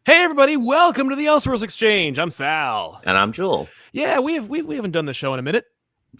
Hey everybody, welcome to the Elseworlds Exchange. I'm Sal. And I'm Joel. Yeah, we haven't done the show in a minute.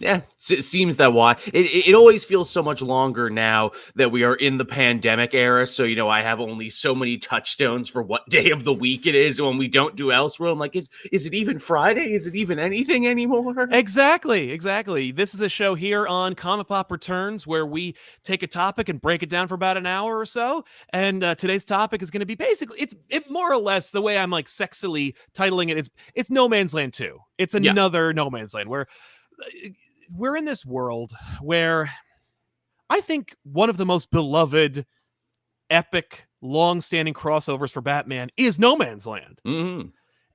Yeah, it seems that why. It always feels so much longer now that we are in the pandemic era. So, I have only so many touchstones for what day of the week it is when we don't do Elseworld. I'm like, is it even Friday? Is it even anything anymore? Exactly. This is a show here on ComicPop Returns where we take a topic and break it down for about an hour or so. And today's topic is going to be basically, it more or less the way I'm like sexily titling it. It's No Man's Land 2. It's another No Man's Land where we're in this world where I think one of the most beloved, epic, long-standing crossovers for Batman is No Man's Land. Mm-hmm.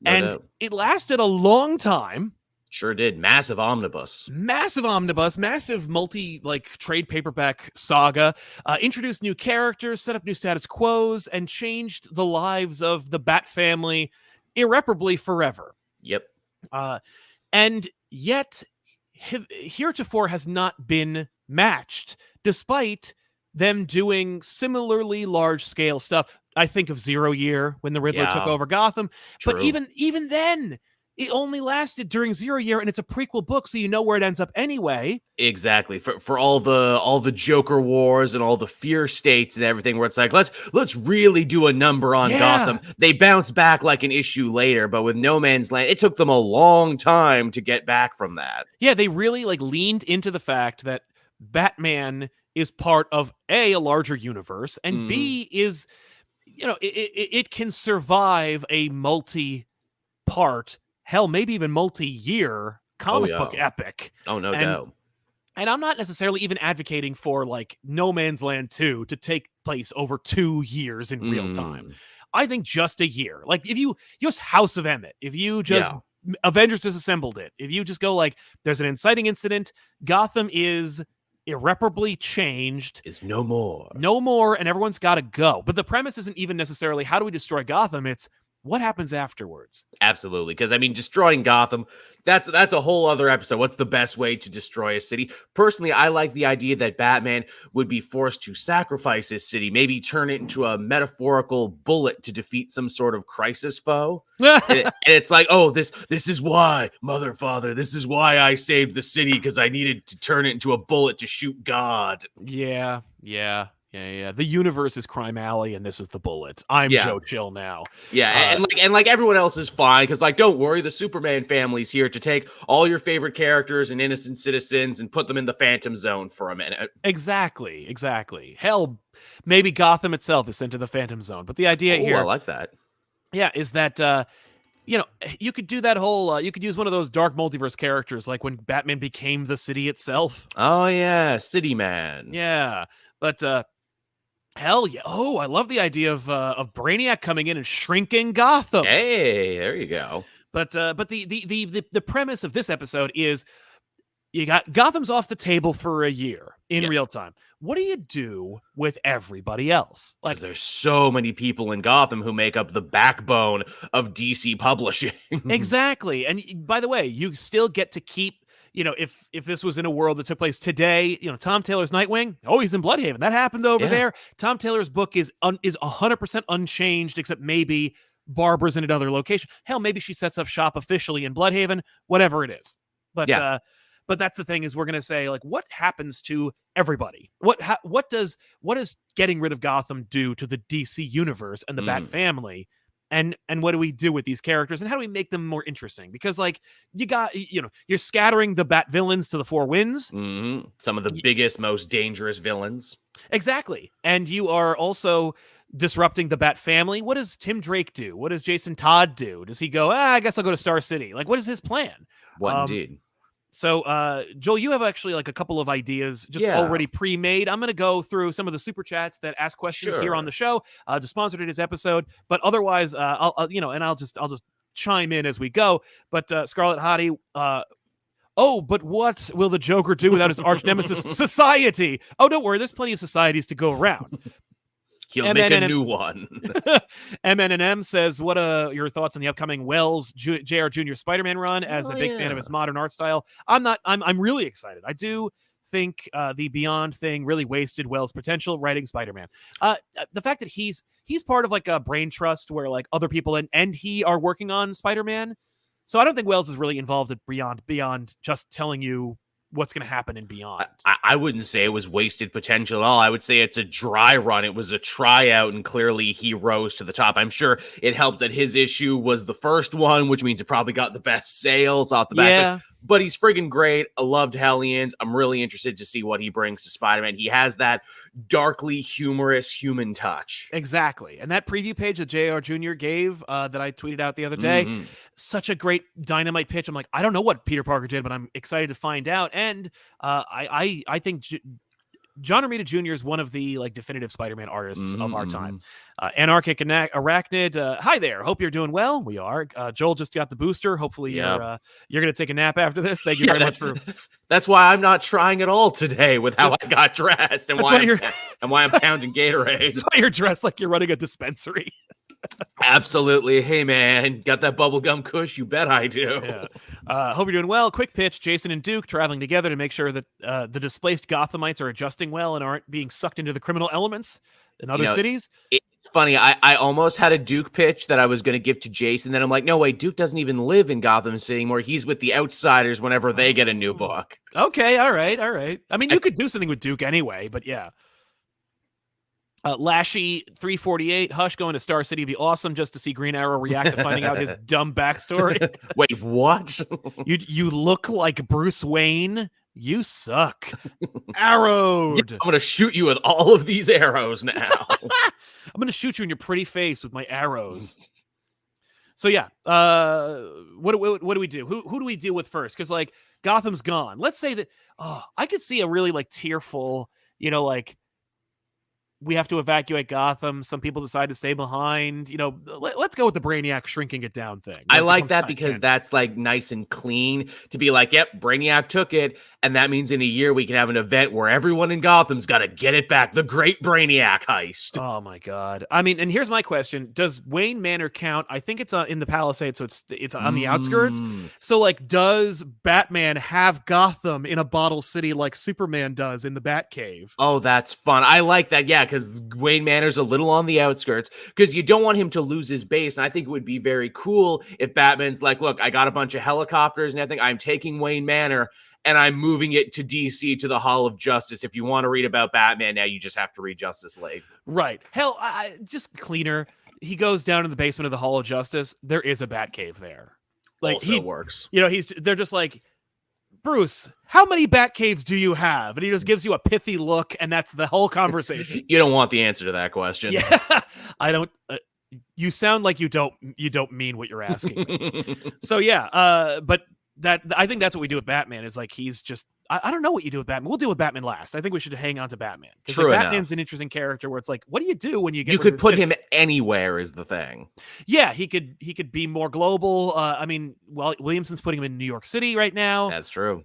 And it lasted a long time. Sure did. Massive omnibus, massive trade paperback saga, introduced new characters, set up new status quos, and changed the lives of the Bat family irreparably forever. Yep. And yet heretofore has not been matched, despite them doing similarly large-scale stuff. I think of Zero Year when the Riddler took over Gotham. True. But even then, it only lasted during 0 Year, and it's a prequel book, so you know where it ends up anyway. Exactly. For all the Joker wars and all the fear states and everything, where it's like, let's really do a number on Gotham. They bounce back like an issue later, but with No Man's Land, it took them a long time to get back from that. Yeah, they really leaned into the fact that Batman is part of a larger universe, and B is, it can survive a multi-part, hell, maybe even multi-year comic book epic. Oh, no doubt. And I'm not necessarily even advocating for No Man's Land 2 to take place over 2 years in real time. I think just a year. If you just House of Emmett, if you just Avengers disassembled it, if you just go there's an inciting incident, Gotham is irreparably changed, is no more, and everyone's got to go. But the premise isn't even necessarily how do we destroy Gotham, it's what happens afterwards. Absolutely, because destroying Gotham, that's a whole other episode. What's the best way to destroy a city? Personally, I like the idea that Batman would be forced to sacrifice his city, maybe turn it into a metaphorical bullet to defeat some sort of crisis foe. and it's like, oh, this is why, Mother, Father, this is why I saved the city, because I needed to turn it into a bullet to shoot God. Yeah. The universe is Crime Alley, and this is the bullet. I'm Joe Chill now. Yeah, and everyone else is fine, because don't worry, the Superman family's here to take all your favorite characters and innocent citizens and put them in the Phantom Zone for a minute. Exactly. Hell, maybe Gotham itself is sent to the Phantom Zone. But the idea here, I like that. Yeah, is that you could do that whole. You could use one of those dark multiverse characters, like when Batman became the city itself. Oh yeah, City Man. Yeah, but hell yeah! Oh, I love the idea of Brainiac coming in and shrinking Gotham. Hey, there you go. But the premise of this episode is you got Gotham's off the table for a year in real time. What do you do with everybody else? There's so many people in Gotham who make up the backbone of DC publishing. Exactly. And by the way, you still get to keep, if this was in a world that took place today, Tom Taylor's Nightwing, he's in Bloodhaven. That happened over there. Tom Taylor's book is 100% unchanged, except maybe Barbara's in another location. Hell, maybe she sets up shop officially in Bloodhaven, whatever it is. But that's the thing, is we're going to say, what happens to everybody? What does getting rid of Gotham do to the DC universe and the Bat family? And what do we do with these characters, and how do we make them more interesting? Because you're scattering the Bat villains to the four winds. Some of the biggest, most dangerous villains. Exactly. And you are also disrupting the Bat family. What does Tim Drake do? What does Jason Todd do? Does he go, I guess I'll go to Star City? What is his plan? What indeed? So, Joel, you have actually a couple of ideas just already pre-made. I'm going to go through some of the super chats that ask questions here on the show to sponsor today's episode. But otherwise, I'll just chime in as we go. But Scarlet Hottie, but what will the Joker do without his arch nemesis, Society? Oh, don't worry, there's plenty of societies to go around. He'll make a new one. MNM says, what are your thoughts on the upcoming Wells J.R. Jr. Spider-Man run? As a big fan of his modern art style, I'm really excited. I do think the Beyond thing really wasted Wells' potential writing Spider-Man. The fact that he's part of like a brain trust where like other people and he are working on Spider-Man. So I don't think Wells is really involved at beyond just telling you what's going to happen in Beyond. I wouldn't say it was wasted potential at all. I would say it's a dry run. It was a tryout, and clearly he rose to the top. I'm sure it helped that his issue was the first one, which means it probably got the best sales off the back. Yeah. But he's friggin' great. I loved Hellions. I'm really interested to see what he brings to Spider-Man. He has that darkly humorous human touch. Exactly. And that preview page that JR Jr. gave that I tweeted out the other day, such a great dynamite pitch. I'm like, I don't know what Peter Parker did, but I'm excited to find out. And I think John Romita Jr. is one of the like definitive Spider-Man artists of our time. Anarchic Arachnid, hi there. Hope you're doing well. We are. Joel just got the booster. Hopefully you're going to take a nap after this. Thank you very much for. That's why I'm not trying at all today with how I got dressed and why I'm pounding Gatorade. That's why you're dressed like you're running a dispensary. Absolutely. Hey, man, got that bubblegum kush? You bet I do. Yeah. Hope you're doing well. Quick pitch. Jason and Duke traveling together to make sure that the displaced Gothamites are adjusting well and aren't being sucked into the criminal elements in other cities. It's funny. I almost had a Duke pitch that I was going to give to Jason. Then I'm like, no, wait, Duke doesn't even live in Gotham City anymore. He's with the Outsiders whenever they get a new book. Okay. All right. I mean, you could do something with Duke anyway, but yeah. Lashy 348 Hush going to Star City would be awesome just to see Green Arrow react to finding out his dumb backstory. Wait, what? You look like Bruce Wayne. You suck. Arrowed. Yeah, I'm gonna shoot you with all of these arrows now. I'm gonna shoot you in your pretty face with my arrows. So yeah, what do we do? Who do we deal with first? Because like Gotham's gone. Let's say that. Oh, I could see a really like tearful, like. We have to evacuate Gotham. Some people decide to stay behind. Let's go with the Brainiac shrinking it down thing. I like that because that's like nice and clean to be like, yep, Brainiac took it. And that means in a year we can have an event where everyone in Gotham's got to get it back. The great Brainiac heist. Oh my God. I mean, and here's my question. Does Wayne Manor count? I think it's in the Palisades, so it's on the outskirts. So like, does Batman have Gotham in a bottle city like Superman does in the Batcave? Oh, that's fun. I like that. Yeah, because Wayne Manor's a little on the outskirts because you don't want him to lose his base. And I think it would be very cool if Batman's like, look, I got a bunch of helicopters and I think I'm taking Wayne Manor and I'm moving it to DC to the Hall of Justice. If you want to read about Batman now, you just have to read Justice League. Right. Hell, just cleaner. He goes down in the basement of the Hall of Justice. There is a Batcave there. Like also works. They're just like, Bruce, how many Batcaves do you have? And he just gives you a pithy look, and that's the whole conversation. You don't want the answer to that question. Yeah, I don't. You sound like you don't mean what you're asking. So yeah, but I think that's what we do with Batman is like he's just I don't know what you do with Batman. We'll deal with Batman last. I think we should hang on to Batman because like, Batman's an interesting character where it's like, what do you do when you get? You could put him anywhere is the thing. Yeah, he could be more global. I mean, well, Williamson's putting him in New York City right now. That's true.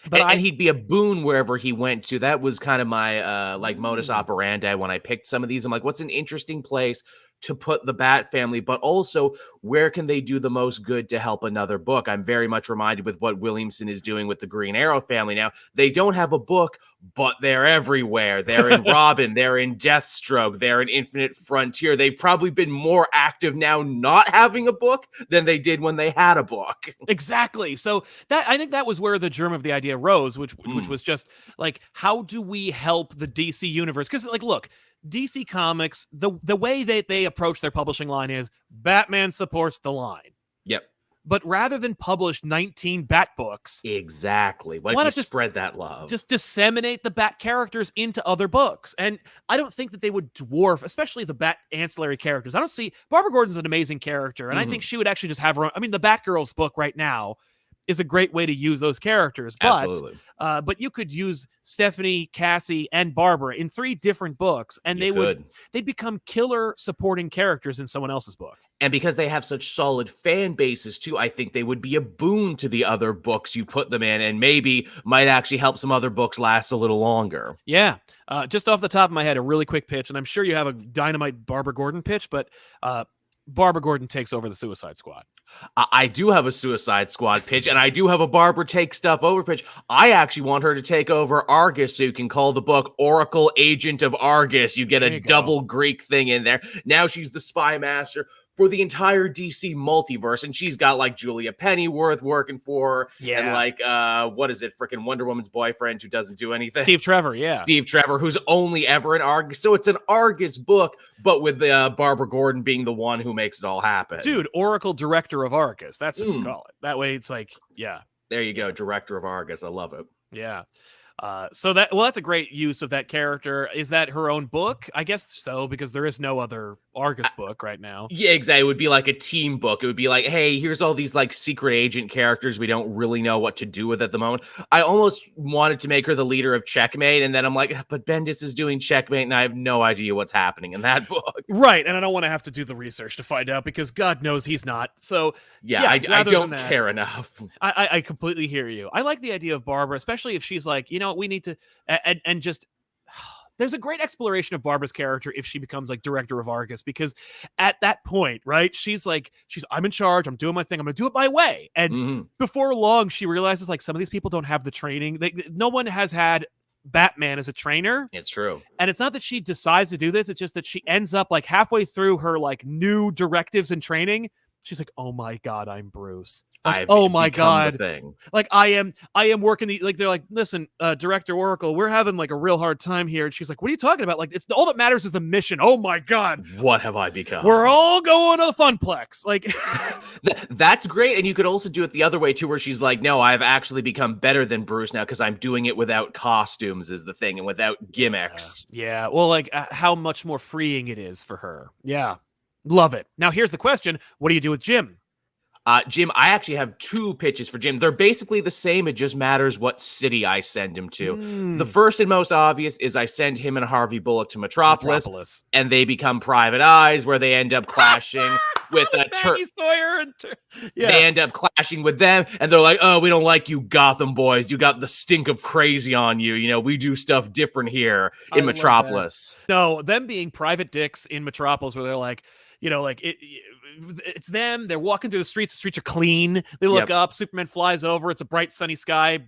But he'd be a boon wherever he went to. That was kind of my modus operandi when I picked some of these. I'm like, what's an interesting place to put the Bat family, but also where can they do the most good to help another book? I'm very much reminded with what Williamson is doing with the Green Arrow family now. They don't have a book, but they're everywhere. They're in Robin, they're in Deathstroke, they're in Infinite Frontier. They've probably been more active now not having a book than they did when they had a book. Exactly. So I think that was where the germ of the idea rose, which was just like, how do we help the DC universe? Because like, look, DC Comics, the way that they approach their publishing line is Batman supports the line. Yep. But rather than publish 19 Bat books, exactly. Why don't you spread that love? Just disseminate the Bat characters into other books. And I don't think that they would dwarf, especially the Bat ancillary characters. I don't see Barbara Gordon's an amazing character, and I think she would actually just have her own. I mean, the Batgirl's book right now is a great way to use those characters. Absolutely. But you could use Stephanie, Cassie, and Barbara in 3 different books, and they'd become killer supporting characters in someone else's book. And because they have such solid fan bases too, I think they would be a boon to the other books you put them in, and maybe might actually help some other books last a little longer. Yeah. Just off the top of my head, a really quick pitch, and I'm sure you have a dynamite Barbara Gordon pitch, but Barbara Gordon takes over the Suicide Squad. I do have a Suicide Squad pitch, and I do have a Barbara take stuff over pitch. I actually want her to take over Argus, so you can call the book Oracle Agent of Argus. You get a double Greek thing in there. Now she's the spy master for the entire DC multiverse, and she's got like Julia Pennyworth working for her, and like what is it, freaking Wonder Woman's boyfriend who doesn't do anything, Steve Trevor, Steve Trevor, who's only ever in Argus. So it's an Argus book, but with Barbara Gordon being the one who makes it all happen. Dude, Oracle Director of Argus, that's what we call it. That way it's like, there you go, Director of Argus. I love it. So that's a great use of that character. Is that her own book? I guess so, because there is no other Argus book right now. Yeah, exactly. It would be like a team book. It would be like, hey, here's all these like secret agent characters we don't really know what to do with at the moment. I almost wanted to make her the leader of Checkmate, and then I'm like, but Bendis is doing Checkmate, and I have no idea what's happening in that book. Right, and I don't want to have to do the research to find out, because God knows he's not. So I don't care enough. I completely hear you. I like the idea of Barbara, especially if she's like, we need to, and just, there's a great exploration of Barbara's character if she becomes like director of Argus, because at that point, right, she's I'm in charge, I'm doing my thing, I'm gonna do it my way. And before long, she realizes like some of these people don't have the training. No one has had Batman as a trainer. It's true. And it's not that she decides to do this, it's just that she ends up like halfway through her like new directives and training, she's like, oh my God, I'm Bruce. Like, oh my God. Like I am working they're like, listen, Director Oracle, we're having like a real hard time here. And she's like, what are you talking about? Like, it's all that matters is the mission. Oh my God. What have I become? We're all going to the Funplex. Like that's great. And you could also do it the other way too, where she's like, no, I've actually become better than Bruce now because I'm doing it without costumes is the thing, and without gimmicks. Yeah. Well, like how much more freeing it is for her. Yeah. Love it. Now, here's the question. What do you do with Jim? Jim, I actually have two pitches for Jim. They're basically the same. It just matters what city I send him to. The first and most obvious is I send him and Harvey Bullock to Metropolis. And they become Private Eyes, where they end up clashing with Sawyer and They end up clashing with them, and they're like, oh, we don't like you Gotham boys. You got the stink of crazy on you. We do stuff different here in Metropolis. No, them being private dicks in Metropolis, where they're like, it's them. They're walking through the streets. The streets are clean. They look up. Superman flies over. It's a bright, sunny sky.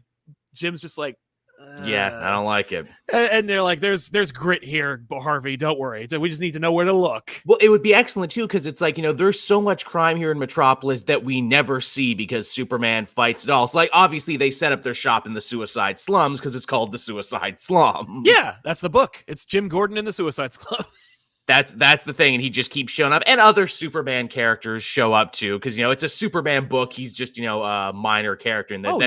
Jim's just like, I don't like it. And they're like, there's grit here, Harvey. Don't worry. We just need to know where to look. Well, it would be excellent, too, because it's like, there's so much crime here in Metropolis that we never see because Superman fights it all. So, like, obviously, they set up their shop in the Suicide Slums because it's called the Suicide Slum. Yeah, that's the book. It's Jim Gordon in the Suicide Slum. That's the thing, and he just keeps showing up, and other Superman characters show up too, because it's a Superman book. He's just a minor character, and then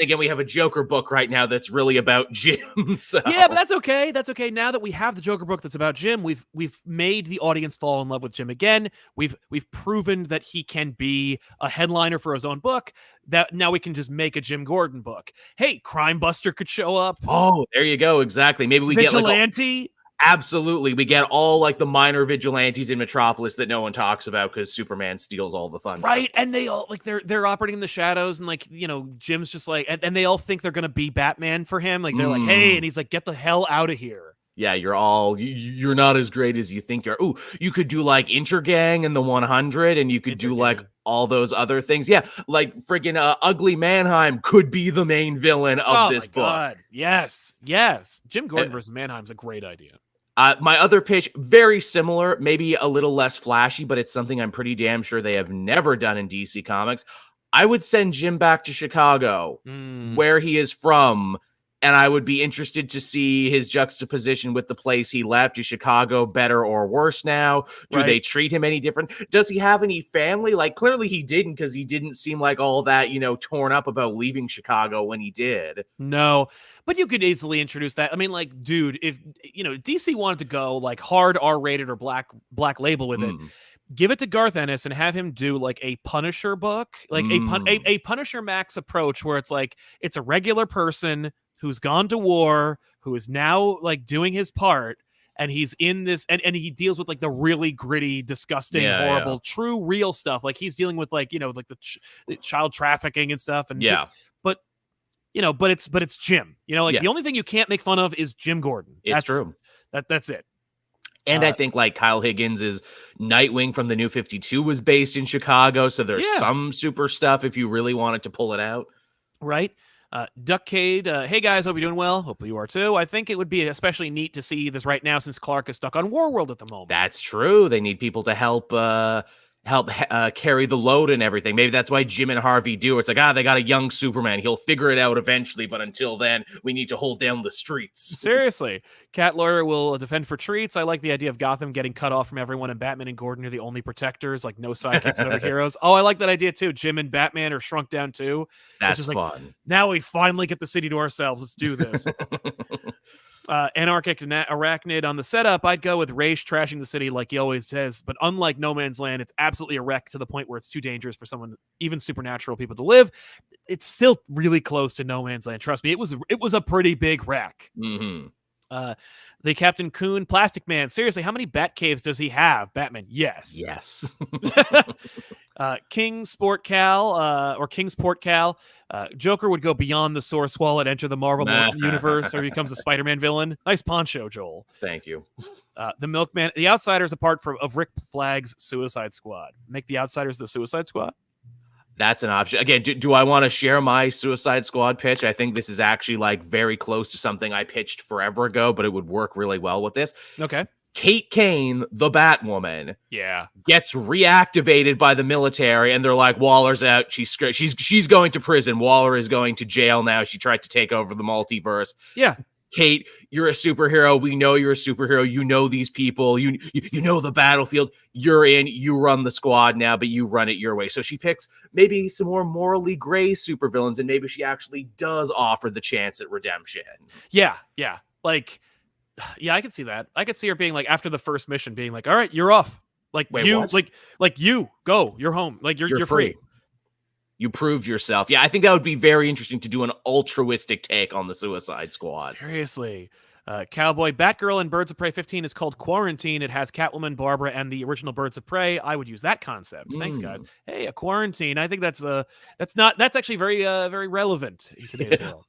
again, we have a Joker book right now that's really about Jim. So. Yeah, but that's okay. That's okay. Now that we have the Joker book that's about Jim, we've made the audience fall in love with Jim again. We've proven that he can be a headliner for his own book. That now we can just make a Jim Gordon book. Hey, Crime Buster could show up. Oh, there you go. Exactly. Maybe we Vigilante. Get absolutely. We get all like the minor vigilantes in Metropolis that no one talks about because Superman steals all the fun. Right. And they all like they're operating in the shadows, and like, Jim's just like, and they all think they're going to be Batman for him. Like they're like, hey, and he's like, get the hell out of here. Yeah, you're not as great as you think you are. Ooh, you could do like Intergang and the 100, and you could do like all those other things. Yeah, like friggin' Ugly Mannheim could be the main villain of this book. God. Yes. Jim Gordon versus Mannheim's a great idea. My other pitch, very similar, maybe a little less flashy, but it's something I'm pretty damn sure they have never done in DC Comics. I would send Jim back to Chicago, where he is from, and I would be interested to see his juxtaposition with the place he left. Is Chicago better or worse now? Do they treat him any different? Does he have any family? Like, clearly he didn't, because he didn't seem like all that, torn up about leaving Chicago when he did. No, but you could easily introduce that. I mean, like, dude, if, DC wanted to go, like, hard R-rated or black label with it, give it to Garth Ennis and have him do, like, a Punisher book, like a Punisher Max approach, where it's, like, it's a regular person who's gone to war, who is now like doing his part, and he's in this, and he deals with like the really gritty, disgusting, horrible, true, real stuff. Like he's dealing with like, like the child trafficking and stuff. And but it's Jim, the only thing you can't make fun of is Jim Gordon. It's true. That's it. And I think like Kyle Higgins' Nightwing from the New 52 was based in Chicago. So there's some super stuff if you really wanted to pull it out. Right. Duckcade, hey guys, hope you're doing well. Hopefully you are too. I think it would be especially neat to see this right now since Clark is stuck on Warworld at the moment. That's true. They need people to help carry the load and everything. Maybe that's why Jim and Harvey do it. It's like, they got a young Superman. He'll figure it out eventually, but until then, we need to hold down the streets. Seriously. Cat Lawyer will defend for treats. I like the idea of Gotham getting cut off from everyone and Batman and Gordon are the only protectors, like no sidekicks and other heroes. Oh, I like that idea too. Jim and Batman are shrunk down too. That's like, fun. Now we finally get the city to ourselves. Let's do this. Anarchic Arachnid on the setup, I'd go with Raish trashing the city like he always says, but unlike No Man's Land, it's absolutely a wreck to the point where it's too dangerous for someone, even supernatural people, to live. It's still really close to No Man's Land. Trust me, it was a pretty big wreck. Mm-hmm. The Captain Coon Plastic Man. Seriously, how many bat caves does he have? Batman, yes. Yes. Kingsport Cal, or Kingsport Cal. Joker would go beyond the Source Wall and enter the Marvel universe, or he becomes a Spider-Man villain. Nice poncho, Joel. Thank you. The Milkman. The Outsiders, apart of Rick Flag's Suicide Squad. Make the Outsiders the Suicide Squad? That's an option. Again, do I want to share my Suicide Squad pitch? I think this is actually like very close to something I pitched forever ago, but it would work really well with this. Okay. Kate Kane, the Batwoman, gets reactivated by the military, and they're like, Waller's out. She's going to prison. Waller is going to jail now. She tried to take over the multiverse. Yeah. Kate, you're a superhero. We know you're a superhero. You know these people. You know the battlefield. You're in. You run the squad now, but you run it your way. So she picks maybe some more morally gray supervillains, and maybe she actually does offer the chance at redemption. Yeah. Like, yeah, I could see that. I could see her being like, after the first mission, being like, all right, you're off. Like, wait, you, what? like you go. You're home. Like, you're free. You proved yourself. Yeah, I think that would be very interesting to do an altruistic take on the Suicide Squad. Seriously. Cowboy, Batgirl and Birds of Prey 15 is called Quarantine. It has Catwoman, Barbara, and the original Birds of Prey. I would use that concept. Thanks, guys. Hey, a quarantine. I think that's actually very very relevant in today's world.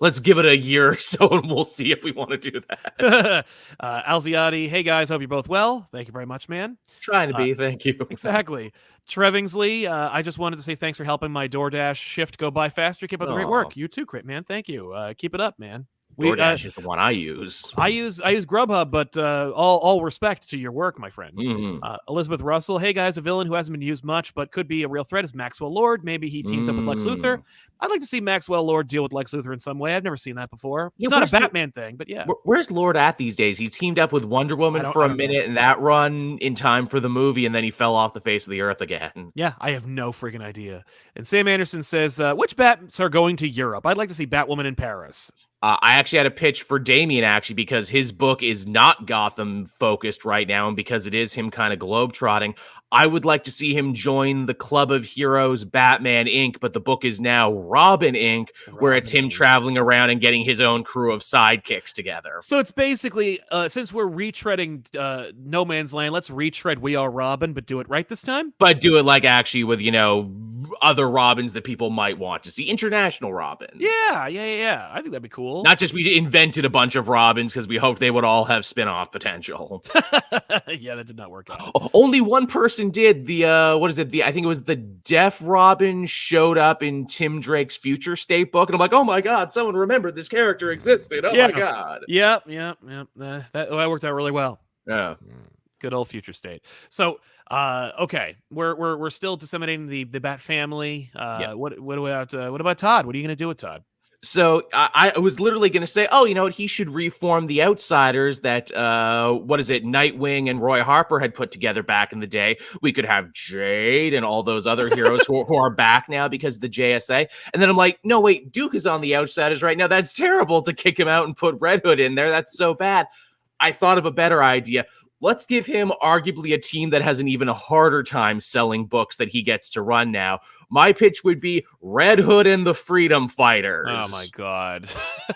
Let's give it a year or so, and we'll see if we want to do that. Alziati, hey guys, hope you're both well. Thank you very much, man. Trying to be. Thank you. Exactly. Trevingsley, I just wanted to say thanks for helping my DoorDash shift go by faster. Keep up the great work. You too, Crit Man. Thank you. Keep it up, man. DoorDash is the one I use. I use Grubhub, but all respect to your work, my friend. Elizabeth Russell, hey guys, a villain who hasn't been used much but could be a real threat is Maxwell Lord. Maybe he teams up with Lex Luthor. I'd like to see Maxwell Lord deal with Lex Luthor in some way. I've never seen that before. It's not a Batman thing, but yeah. Where's Lord at these days? He teamed up with Wonder Woman for a minute in that run in time for the movie, and then he fell off the face of the earth again. Yeah, I have no freaking idea. And Sam Anderson says, which Bats are going to Europe? I'd like to see Batwoman in Paris. I actually had a pitch for Damian, actually, because his book is not Gotham focused right now, and because it is him kind of globetrotting. I would like to see him join the Club of Heroes Batman Inc., but the book is now Robin Inc., where it's him traveling around and getting his own crew of sidekicks together. So it's basically, since we're retreading No Man's Land, let's retread We Are Robin, but do it right this time? But do it like actually with, other Robins that people might want to see. International Robins. Yeah. I think that'd be cool. Not just we invented a bunch of Robins because we hoped they would all have spin-off potential. Yeah, that did not work out. Only one person did. I think it was the Deaf Robin showed up in Tim Drake's Future State book, and I'm like, oh my god, someone remembered this character existed. Oh my god. Yep. That worked out really well. Yeah. Good old Future State. So, okay, we're still disseminating the Bat family. What about Todd? What are you going to do with Todd? So I was literally going to say, he should reform the Outsiders that, Nightwing and Roy Harper had put together back in the day. We could have Jade and all those other heroes who are back now because of the JSA. And then I'm like, no, wait, Duke is on the Outsiders right now. That's terrible to kick him out and put Red Hood in there. That's so bad. I thought of a better idea. Let's give him arguably a team that has an even harder time selling books that he gets to run now. My pitch would be Red Hood and the Freedom Fighters. Oh my god.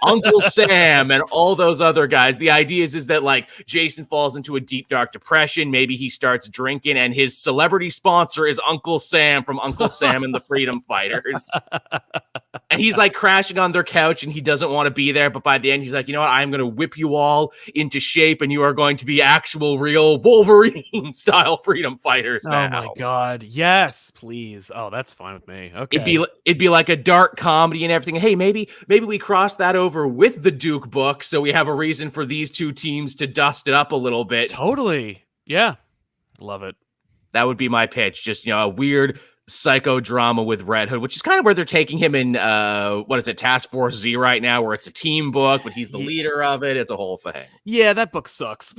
Uncle Sam and all those other guys. The idea is that like Jason falls into a deep dark depression. Maybe he starts drinking and his celebrity sponsor is Uncle Sam from Uncle Sam and the Freedom Fighters. And he's like crashing on their couch and he doesn't want to be there. But by the end, he's like, you know what? I'm going to whip you all into shape and you are going to be actual, real Wolverine style freedom fighters now. Oh my God. Yes, please. Oh, that's fine with me. Okay. It'd be like a dark comedy and everything. Hey, maybe we cross that over with the Duke book so we have a reason for these two teams to dust it up a little bit. Totally. Yeah. Love it. That would be my pitch. Just, a weird psychodrama with Red Hood, which is kind of where they're taking him in what is it, Task Force Z right now, where it's a team book, but he's the leader of it. It's a whole thing. Yeah, that book sucks.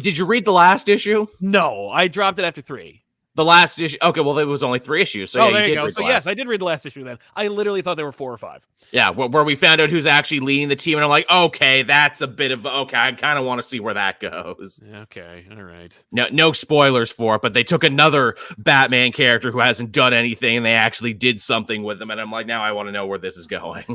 Did you read the last issue? No, I dropped it after 3. The last issue. Okay, well, it was only 3 issues. So there you go. So yes, I did read the last issue then. I literally thought there were 4 or 5. Yeah, where we found out who's actually leading the team, and I'm like, okay, that's a bit of okay. I kind of want to see where that goes. Okay, all right. No spoilers for it, but they took another Batman character who hasn't done anything, and they actually did something with them, and I'm like, now I want to know where this is going.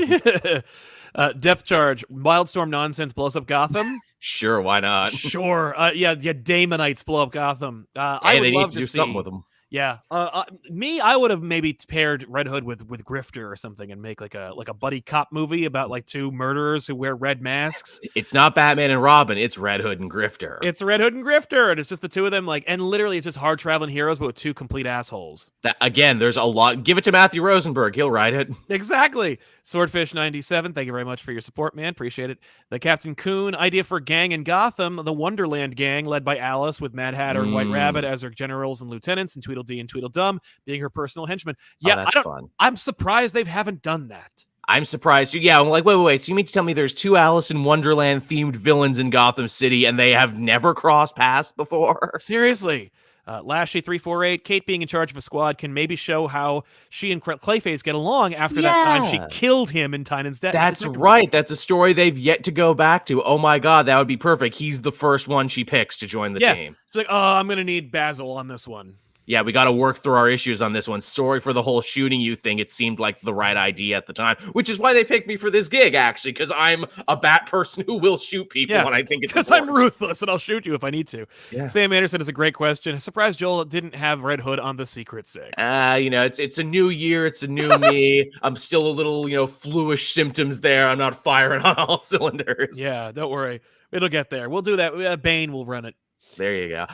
Depth charge. Wildstorm nonsense blows up Gotham. Sure, why not? Sure. Yeah. Damonites blow up Gotham. I would love to do something with them. Yeah. I would have maybe paired Red Hood with Grifter or something and make like a buddy cop movie about like 2 murderers who wear red masks. It's not Batman and Robin. It's Red Hood and Grifter. It's Red Hood and Grifter, and it's just the 2 of them. And literally, it's just hard traveling heroes, but with 2 complete assholes. Again, there's a lot. Give it to Matthew Rosenberg. He'll write it. Exactly. Swordfish97, thank you very much for your support, man. Appreciate it. The Captain Coon idea for gang in Gotham, the Wonderland gang, led by Alice with Mad Hatter and White Rabbit as her generals and lieutenants, and Tweedledee and Tweedledum being her personal henchmen. Yeah, that's fun. I'm surprised they haven't done that. I'm surprised. Yeah, I'm like, wait. So you mean to tell me there's 2 Alice in Wonderland themed villains in Gotham City and they have never crossed paths before? Seriously. Lashley348, Kate being in charge of a squad can maybe show how she and Clayface get along after that time she killed him in Tynan's death. That's right. That's a story they've yet to go back to. Oh my God, that would be perfect. He's the first one she picks to join the team. She's like, oh, I'm going to need Basil on this one. Yeah, we got to work through our issues on this one. Sorry for the whole shooting you thing. It seemed like the right idea at the time, which is why they picked me for this gig, actually, because I'm a bat person who will shoot people when I think it's because I'm ruthless and I'll shoot you if I need to. Yeah. Sam Anderson is a great question. Surprised Joel didn't have Red Hood on the Secret Six. It's a new year. It's a new me. I'm still a little, fluish symptoms there. I'm not firing on all cylinders. Yeah, don't worry. It'll get there. We'll do that. Bane will run it. There you go.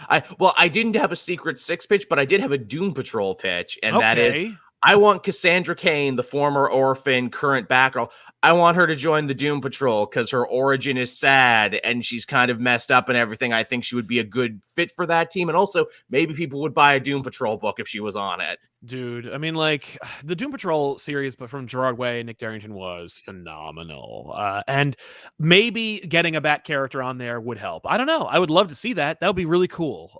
I didn't have a Secret Six pitch, but I did have a Doom Patrol pitch, and that is I want Cassandra Cain, the former orphan, current Batgirl. I want her to join the Doom Patrol because her origin is sad and she's kind of messed up and everything. I think she would be a good fit for that team. And also, maybe people would buy a Doom Patrol book if she was on it. Dude, I mean, like, the Doom Patrol series, but from Gerard Way and Nick Darrington was phenomenal. And maybe getting a Bat character on there would help. I don't know. I would love to see that. That would be really cool.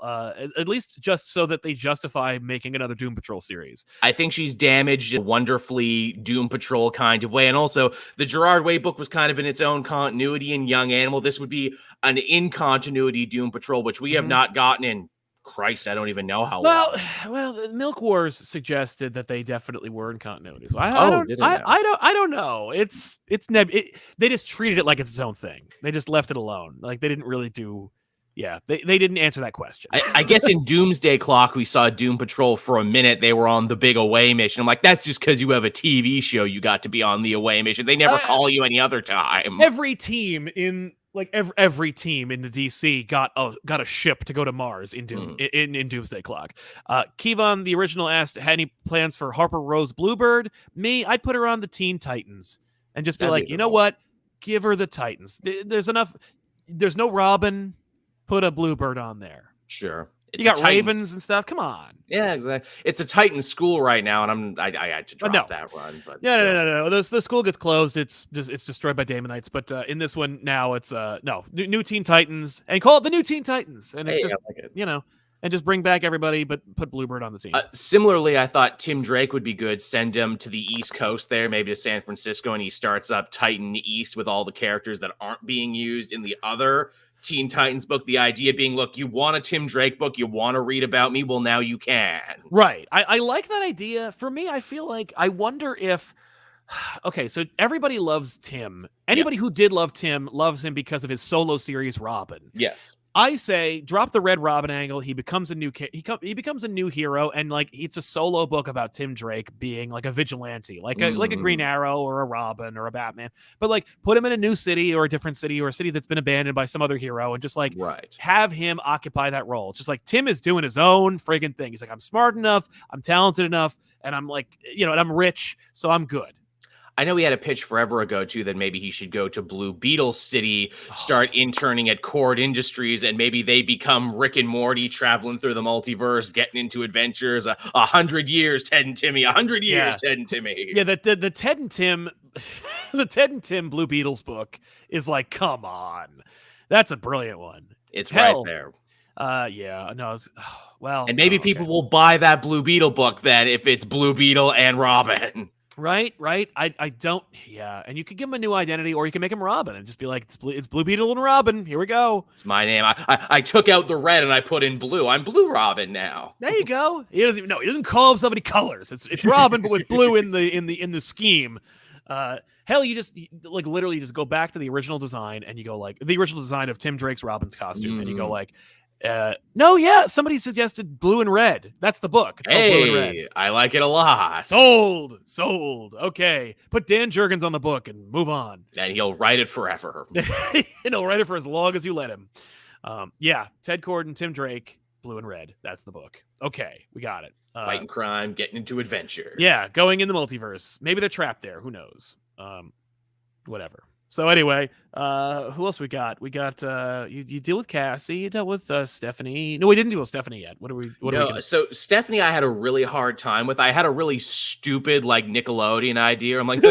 At least just so that they justify making another Doom Patrol series. I think she's damaged in a wonderfully Doom Patrol kind of way. And also, the Gerard Way book was kind of in its own continuity in Young Animal. This would be an in-continuity Doom Patrol, which we have not gotten in. Christ, I don't even know how long. Well, the Milk Wars suggested that they definitely were in continuity. So I don't know. They just treated it like it's its own thing. They just left it alone. Like they didn't really do. Yeah, they didn't answer that question. I guess in Doomsday Clock, we saw Doom Patrol for a minute. They were on the big away mission. I'm like, that's just because you have a TV show. You got to be on the away mission. They never call you any other time. Every team in every team in the DC got a ship to go to Mars in in Doomsday Clock. Kevon, the original, asked, had any plans for Harper Rose Bluebird? Me, I'd put her on the Teen Titans and just be like, you know what? Give her the Titans. There's enough. There's no Robin. Put a Bluebird on there. Sure. You got Ravens and stuff. Come on. Yeah, exactly. It's a Titan school right now, and I had to drop that run. But no. The school gets closed. It's destroyed by Damonites. But in this one now, it's new Teen Titans, and call it the new Teen Titans, and it's and just bring back everybody, but put Bluebird on the team. Similarly, I thought Tim Drake would be good. Send him to the East Coast there, maybe to San Francisco, and he starts up Titan East with all the characters that aren't being used in the other Teen Titans book. The idea being, look, you want a Tim Drake book, you want to read about me, well, now you can. Right. I like that idea. For me, I feel like, I wonder if, okay, so everybody loves Tim. Anybody who did love Tim loves him because of his solo series Robin. Yes. I say drop the Red Robin angle. He becomes a new he becomes a new hero, and like it's a solo book about Tim Drake being like a vigilante, like a Green Arrow or a Robin or a Batman. But like put him in a new city or a different city or a city that's been abandoned by some other hero, and just like have him occupy that role. It's just like Tim is doing his own friggin' thing. He's like, I'm smart enough, I'm talented enough, and I'm like, and I'm rich, so I'm good. I know he had a pitch forever ago, too, that maybe he should go to Blue Beetle City, start interning at Cord Industries, and maybe they become Rick and Morty traveling through the multiverse, getting into adventures. 100 years, Ted and Timmy. 100 years, Ted and Timmy. Yeah, the Ted and Tim, the Ted and Tim Blue Beetles book is like, come on. That's a brilliant one. It's right there. Yeah, no, well. And maybe people will buy that Blue Beetle book then if it's Blue Beetle and Robin. Right. I don't. Yeah, and you could give him a new identity, or you can make him Robin and just be like, it's Blue Beetle and Robin. Here we go. It's my name. I took out the red and I put in blue. I'm Blue Robin now. There you go. He doesn't even know. He doesn't call himself any colors. It's Robin, but with blue in the scheme. Hell, you just like literally just go back to the original design and you go like the original design of Tim Drake's Robin's costume, and you go like. No, yeah, somebody suggested Blue and Red. That's the book. It's called Blue and Red. I like it a lot. Sold. Okay. Put Dan Jurgens on the book and move on. And he'll write it forever. And he'll write it for as long as you let him. Yeah, Ted Kord and Tim Drake, Blue and Red. That's the book. Okay, we got it. Fighting crime, getting into adventure. Yeah, going in the multiverse. Maybe they're trapped there. Who knows? Whatever. So anyway, who else we got? We got you deal with Cassie, you dealt with Stephanie. No, we didn't deal with Stephanie yet. What are we So Stephanie I had a really hard time with. I had a really stupid like Nickelodeon idea. I'm like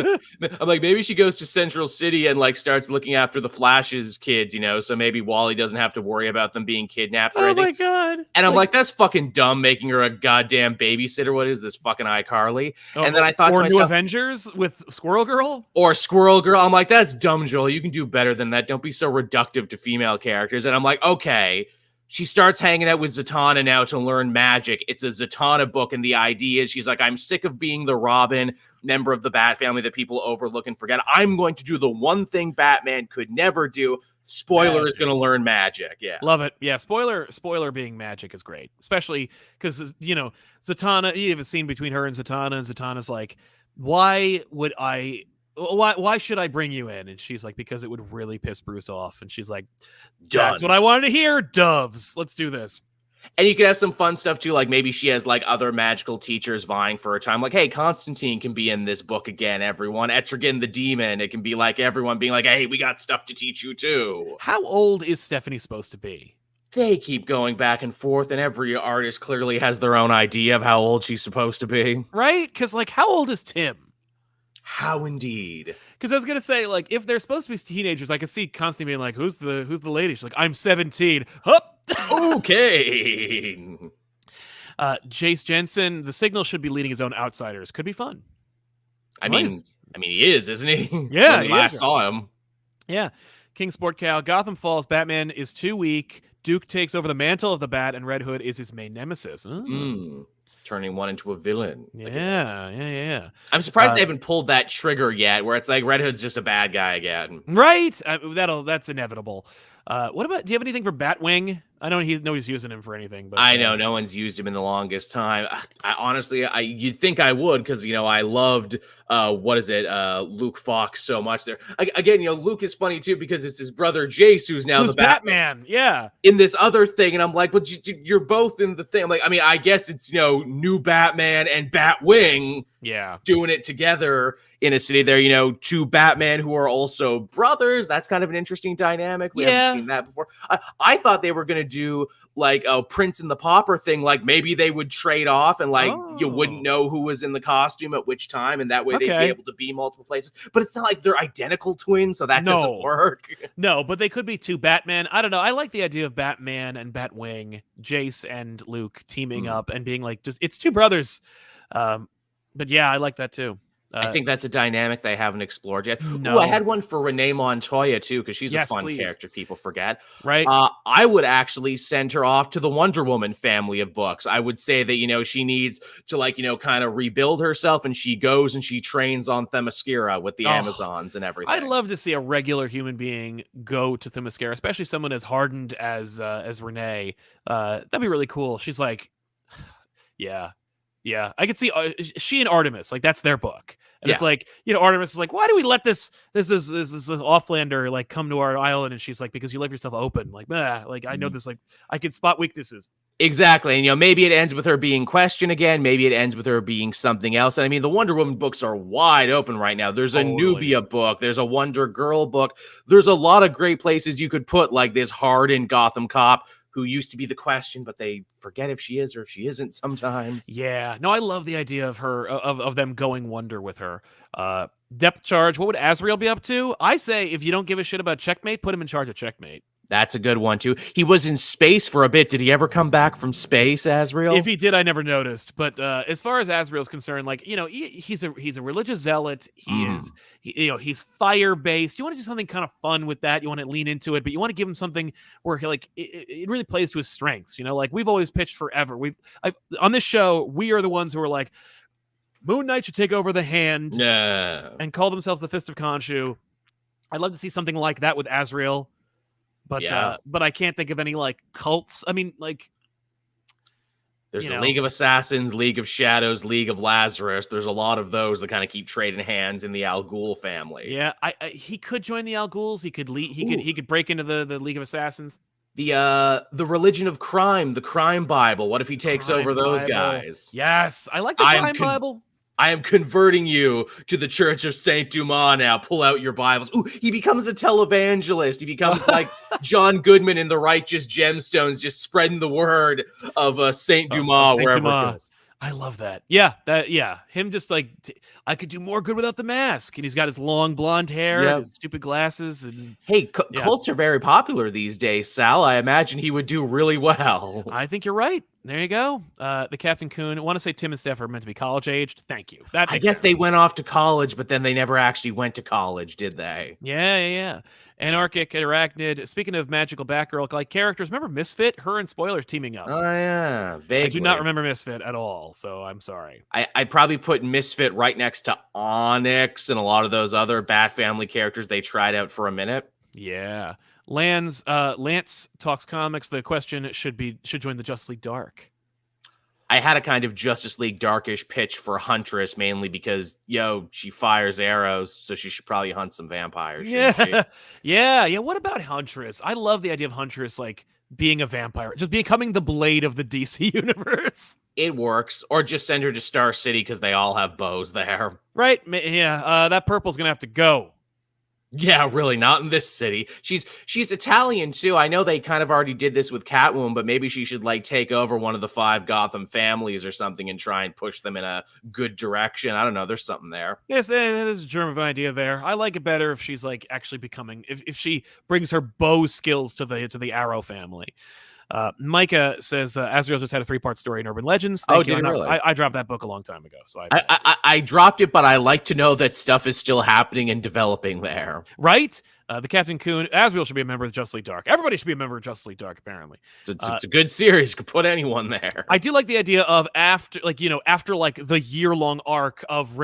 maybe she goes to Central City and like starts looking after the Flash's kids, so maybe Wally doesn't have to worry about them being kidnapped or anything. Oh my god. And I'm like, that's fucking dumb, making her a goddamn babysitter. What is this, fucking iCarly? And then I thought or to New myself, Avengers with Squirrel Girl? Or Squirrel Girl. I'm like, that's dumb. Joel, you can do better than that. Don't be so reductive to female characters. And I'm like, okay. She starts hanging out with Zatanna now to learn magic. It's a Zatanna book, and the idea is she's like, I'm sick of being the Robin, member of the Bat family that people overlook and forget. I'm going to do the one thing Batman could never do. Spoiler is going to learn magic. Yeah. Love it. Yeah, spoiler being magic is great. Especially because, Zatanna, you have a scene between her and Zatanna's like, why should I bring you in? And she's like, because it would really piss Bruce off. And she's like, that's what I wanted to hear. Doves. Let's do this. And you could have some fun stuff too. Like maybe she has like other magical teachers vying for her time. Like, hey, Constantine can be in this book again, everyone. Etrigan the demon. It can be like everyone being like, hey, we got stuff to teach you too. How old is Stephanie supposed to be? They keep going back and forth, and every artist clearly has their own idea of how old she's supposed to be. Right? Because like, how old is Tim? How indeed? Because I was gonna say, like, if they're supposed to be teenagers, I could see Constantine being like, "Who's the lady?" She's like, "I'm 17." Hup. Okay. Jace Jensen, the Signal should be leading his own Outsiders. Could be fun. I mean, he is, isn't he? Yeah, when I saw him. Yeah. King Sport Cow, Gotham Falls. Batman is too weak. Duke takes over the mantle of the Bat, and Red Hood is his main nemesis. Turning one into a villain. Yeah. I'm surprised they haven't pulled that trigger yet, where it's like Red Hood's just a bad guy again. Right? That's inevitable. What about? Do you have anything for Batwing? I know nobody's using him for anything, but I know no one's used him in the longest time. I honestly, you'd think I would, because I loved Luke Fox so much there. Again, Luke is funny too because it's his brother Jace who's now the Batman. Yeah, in this other thing, and I'm like, but you're both in the thing. I'm like, I guess it's new Batman and Batwing. Yeah, doing it together in a city there, two Batman who are also brothers. That's kind of an interesting dynamic. We haven't seen that before. I thought they were going to do like a Prince and the Pauper thing. Like maybe they would trade off and you wouldn't know who was in the costume at which time. And that way they'd be able to be multiple places. But it's not like they're identical twins. So that doesn't work. No, but they could be two Batman. I don't know. I like the idea of Batman and Batwing, Jace and Luke teaming up and being like, it's two brothers. But yeah, I like that too. I think that's a dynamic they haven't explored yet. Ooh, I No. had one for Renee Montoya too, because she's a Yes, fun please. character people forget. Right. I would actually send her off to the Wonder Woman family of books. I would say that, she needs to kind of rebuild herself, and she goes and she trains on Themyscira with the Amazons and everything. I'd love to see a regular human being go to Themyscira, especially someone as hardened as Renee. That'd be really cool. She's like, yeah. Yeah, I could see she and Artemis, like that's their book, and it's like Artemis is like, why do we let this offlander like come to our island? And she's like, because you left yourself open, like, like I know this, like I can spot weaknesses. Exactly. And, maybe it ends with her being Question again. Maybe it ends with her being something else. And I mean, the Wonder Woman books are wide open right now. There's a Nubia book. There's a Wonder Girl book. There's a lot of great places you could put like this hardened Gotham cop who used to be the Question, but they forget if she is or if she isn't sometimes. Yeah. No, I love the idea of her, of them going Wonder with her. Depth charge. What would Azrael be up to? I say if you don't give a shit about Checkmate, put him in charge of Checkmate. That's a good one, too. He was in space for a bit. Did he ever come back from space, Azrael? If he did, I never noticed. But as far as Azrael's concerned, like, he's a religious zealot. He's fire based. You want to do something kind of fun with that. You want to lean into it, but you want to give him something where it really plays to his strengths. Like we've always pitched forever. On this show, we are the ones who are like, Moon Knight should take over the Hand and call themselves the Fist of Khonshu. I'd love to see something like that with Azrael. But I can't think of any like cults. I mean, like there's the League of Assassins, League of Shadows, League of Lazarus. There's a lot of those that kind of keep trading hands in the Al Ghul family. Yeah, he could join the Al Ghuls. He could he could break into the League of Assassins. The Religion of Crime, the Crime Bible. What if he takes over those guys? Yes, I like the Crime Bible. I am converting you to the Church of Saint Dumas now. Pull out your Bibles. Ooh, he becomes a televangelist. He becomes like John Goodman in The Righteous Gemstones, just spreading the word of Saint Dumas wherever it goes. I love that. Yeah, him just like I could do more good without the mask, and he's got his long blonde hair, and his stupid glasses, and hey, cults are very popular these days, Sal. I imagine he would do really well. I think you're right. There you go. The Captain Coon. I want to say Tim and Steph are meant to be college aged. Thank you. I guess they went off to college, but then they never actually went to college, did they? Yeah. Anarchic Arachnid. Speaking of magical Batgirl like characters, remember Misfit? Her and Spoilers teaming up. Oh yeah, vaguely. I do not remember Misfit at all, so I'm sorry. I probably put Misfit right next to Onyx and a lot of those other Bat Family characters they tried out for a minute. Yeah. Lance talks comics. The question should join the Justice League Dark. I had a kind of Justice League Darkish pitch for Huntress, mainly because, she fires arrows, so she should probably hunt some vampires. Yeah. What about Huntress? I love the idea of Huntress, like, being a vampire, just becoming the Blade of the DC universe. It works. Or just send her to Star City, because they all have bows there. Right? Yeah, that purple's gonna have to go. Yeah, really, not in this city. She's Italian, too. I know they kind of already did this with Catwoman, but maybe she should, take over one of the 5 Gotham families or something and try and push them in a good direction. I don't know. There's something there. Yes, there's a germ of an idea there. I like it better if she's, actually becoming... If she brings her bow skills to the Arrow family. Micah says Azrael just had a 3-part story in Urban Legends. Thank you. Really? I dropped that book a long time ago. So I dropped it, but I like to know that stuff is still happening and developing there. Right? The Captain Coon. Azrael should be a member of Justice League Dark. Everybody should be a member of Justice League Dark, apparently. It's a good series. You could put anyone there. I do like the idea of after the year-long arc of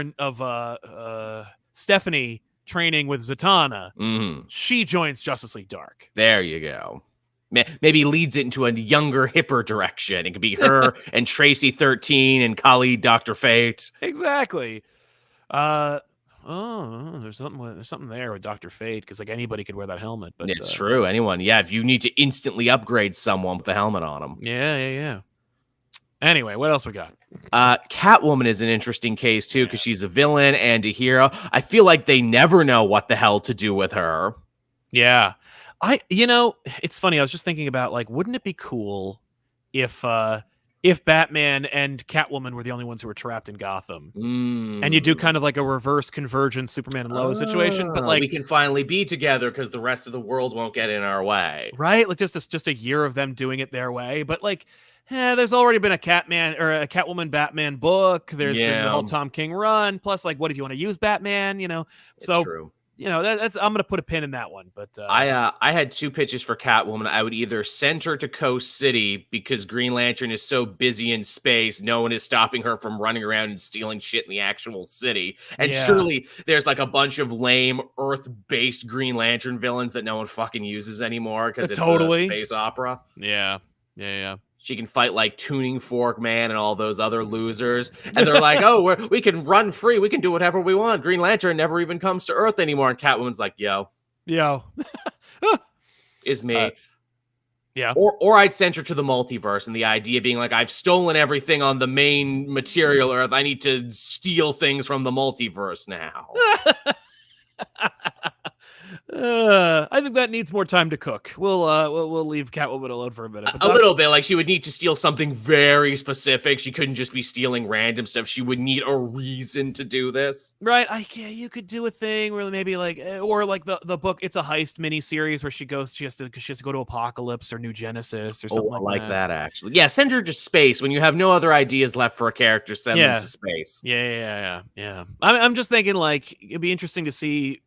Stephanie training with Zatanna, she joins Justice League Dark. There you go. Maybe leads it into a younger, hipper direction. It could be her and Tracy 13 and Khalid Dr. Fate. Exactly. There's something there with Dr. Fate, because anybody could wear that helmet. But it's true. Anyone. Yeah, if you need to instantly upgrade someone with the helmet on them. Yeah. Anyway, what else we got? Catwoman is an interesting case, too, because she's a villain and a hero. I feel like they never know what the hell to do with her. Yeah. It's funny. I was just thinking about, wouldn't it be cool if Batman and Catwoman were the only ones who were trapped in Gotham, and you do kind of like a reverse convergence Superman and Lois situation, but we can finally be together because the rest of the world won't get in our way, right? Just a year of them doing it their way, but there's already been a Catman or a Catwoman Batman book. There's been the whole Yeah, Tom King run. Plus, like, what if you want to use Batman? it's So true. that's I'm gonna put a pin in that one. But I had two pitches for Catwoman. I would either send her to Coast City because Green Lantern is so busy in space, no one is stopping her from running around and stealing shit in the actual city. And yeah, surely there's like a bunch of lame Earth-based Green Lantern villains that no one fucking uses anymore because it's a totally. space opera. Yeah, yeah, She can fight like Tuning Fork Man and all those other losers. And they're like, oh, we can run free. We can do whatever we want. Green Lantern never even comes to Earth anymore. And Catwoman's like, yo, yeah, is me. yeah. Or I'd send her to the multiverse, and the idea being like, I've stolen everything on the main material Earth. I need to steal things from the multiverse now. I think that needs more time to cook. We'll leave Catwoman alone for a minute. A little bit, like she would need to steal something very specific. She couldn't just be stealing random stuff. She would need a reason to do this. Right, you could do a thing where maybe like, or like the book. It's a heist mini series where she has to go to Apocalypse or New Genesis or something I like like that. that actually. Yeah, send her to space when you have no other ideas left for a character. Send them to space. Yeah. I'm just thinking like it'd be interesting to see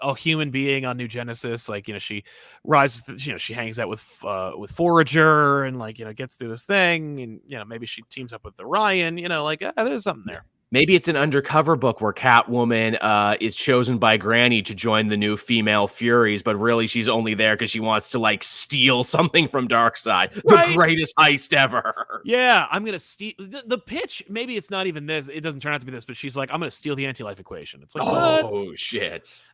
a human being on New Genesis. Like she rises. She hangs out with Forager and like gets through this thing, and maybe she teams up with Orion. Like there's something there. Maybe it's an undercover book where Catwoman is chosen by Granny to join the new female Furies, but really she's only there because she wants to like steal something from Darkseid. The greatest heist ever. Yeah, I'm gonna steal the pitch. Maybe it's not even this. It doesn't turn out to be this, but she's like, I'm gonna steal the anti-life equation. It's like, oh shit.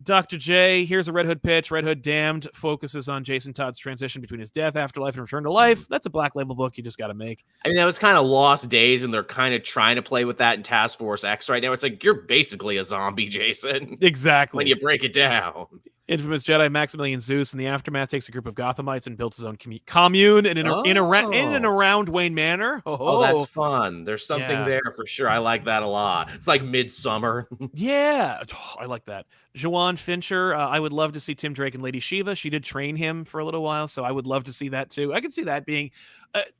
Dr. J, here's a Red Hood pitch. Red Hood Damned focuses on Jason Todd's transition between his death, afterlife, and return to life. That's a Black Label book you just got to make. I mean, that was kind of Lost Days, and they're kind of trying to play with that in Task Force X right now. It's like, you're basically a zombie, Jason. Exactly. When you break it down. Infamous Jedi Maximilian Zeus in the aftermath takes a group of Gothamites and builds his own commune in and around Wayne Manor. Oh, that's fun. There's something there for sure. I like that a lot. It's like Midsummer. Yeah, I like that. Jawan Fincher, I would love to see Tim Drake and Lady Shiva. She did train him for a little while, so I would love to see that too. I could see that being,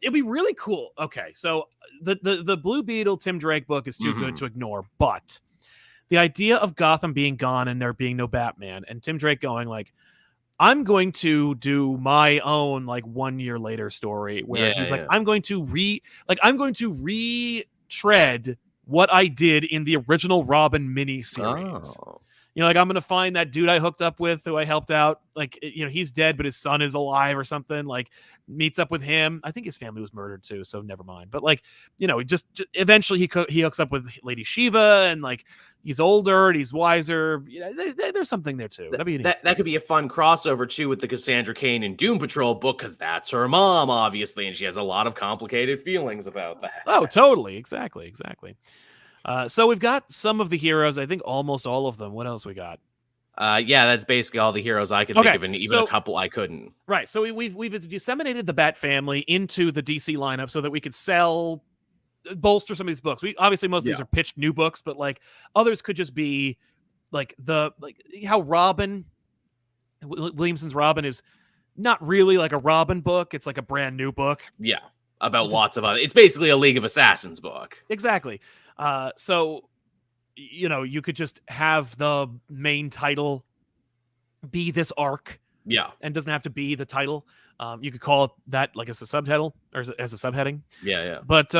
it'd be really cool. Okay, so the Blue Beetle Tim Drake book is too good to ignore, but the idea of Gotham being gone and there being no Batman and Tim Drake going like, I'm going to do my own like 1 year later story where he's like, I'm going to retread what I did in the original Robin miniseries. Like I'm going to find that dude I hooked up with who I helped out. Like, he's dead, but his son is alive or something. Like meets up with him. I think his family was murdered too. So never mind. But like, just eventually he hooks up with Lady Shiva and like he's older and he's wiser. There's something there too. That could be a fun crossover too with the Cassandra Cain and Doom Patrol book because that's her mom, obviously, and she has a lot of complicated feelings about that. Oh, totally. Exactly. So we've got some of the heroes. I think almost all of them. What else we got? That's basically all the heroes I could think of, and even a couple I couldn't. Right. So we've disseminated the Bat family into the DC lineup so that we could bolster some of these books. Obviously most of these are pitched new books, but like others could just be like how Robin Williamson's Robin is not really like a Robin book. It's like a brand new book. Yeah. About lots of other. It's basically a League of Assassins book. Exactly. So, you could just have the main title be this arc. Yeah. And doesn't have to be the title. You could call it that like as a subtitle or as a subheading. Yeah. But,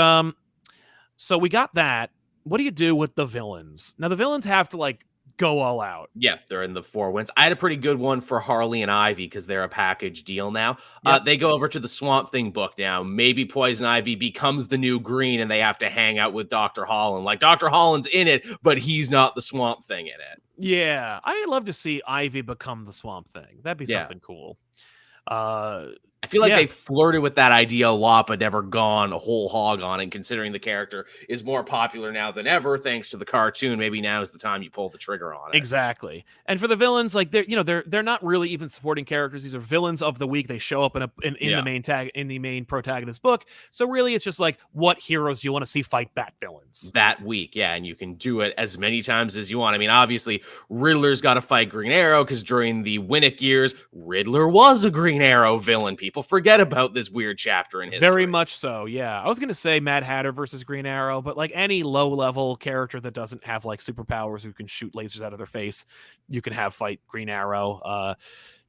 so we got that. What do you do with the villains? Now the villains have to like go all out. Yeah, they're in the Four Winds. I had a pretty good one for Harley and Ivy because they're a package deal now. Yep. They go over to the Swamp Thing book now. Maybe Poison Ivy becomes the new Green and they have to hang out with Dr. Holland. Like Dr. Holland's in it, but he's not the Swamp Thing in it. Yeah, I'd love to see Ivy become the Swamp Thing. That'd be something cool. I feel like they flirted with that idea a lot, but never gone a whole hog on it. Considering the character is more popular now than ever, thanks to the cartoon, maybe now is the time you pull the trigger on it. Exactly. And for the villains, like they're not really even supporting characters. These are villains of the week. They show up in the main protagonist book. So really, it's just like what heroes you want to see fight Bat villains that week. Yeah, and you can do it as many times as you want. I mean, obviously, Riddler's got to fight Green Arrow because during the Winnick years, Riddler was a Green Arrow villain. People people forget about this weird chapter in history. Very much so, yeah. I was going to say Mad Hatter versus Green Arrow, but like any low-level character that doesn't have like superpowers who can shoot lasers out of their face, you can have fight Green Arrow.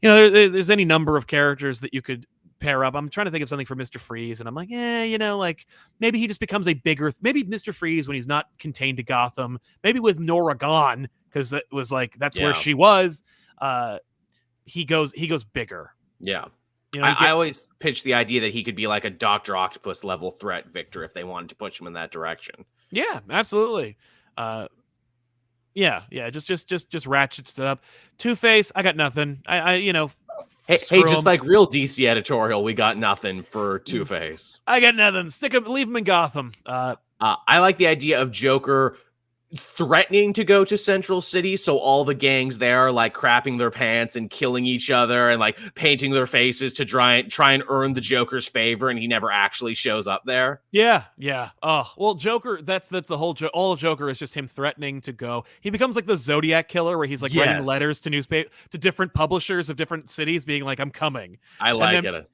There's any number of characters that you could pair up. I'm trying to think of something for Mr. Freeze, and I'm like, like maybe he just becomes a bigger. Maybe Mr. Freeze when he's not contained to Gotham. Maybe with Nora gone, because that was like that's where she was. He goes bigger. Yeah. I always pitch the idea that he could be like a Dr. Octopus level threat, Victor, if they wanted to push him in that direction. Yeah, absolutely. Just ratchets it up. Two-Face, I got nothing. Hey, just like real DC editorial, we got nothing for Two-Face. I got nothing. Leave him in Gotham. I like the idea of Joker threatening to go to Central City, so all the gangs there are like crapping their pants and killing each other and like painting their faces to try and earn the Joker's favor, and he never actually shows up there. Yeah. Oh, well, Joker, that's the whole all of Joker is just him threatening to go. He becomes like the Zodiac killer, where he's like writing letters to different publishers of different cities, being like, "I'm coming." I like it.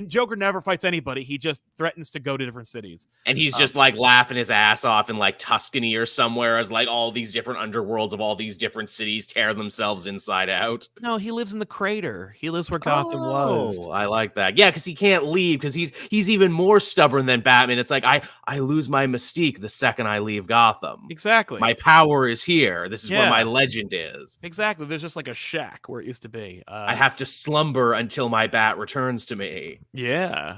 Joker never fights anybody. He just threatens to go to different cities. And he's just like laughing his ass off in like Tuscany or somewhere as like all these different underworlds of all these different cities tear themselves inside out. No, he lives in the crater. He lives where Gotham was. I like that. Yeah, because he can't leave because he's even more stubborn than Batman. It's like, I lose my mystique the second I leave Gotham. Exactly. My power is here. This is where my legend is. Exactly. There's just like a shack where it used to be. I have to slumber until my bat returns to me. Yeah.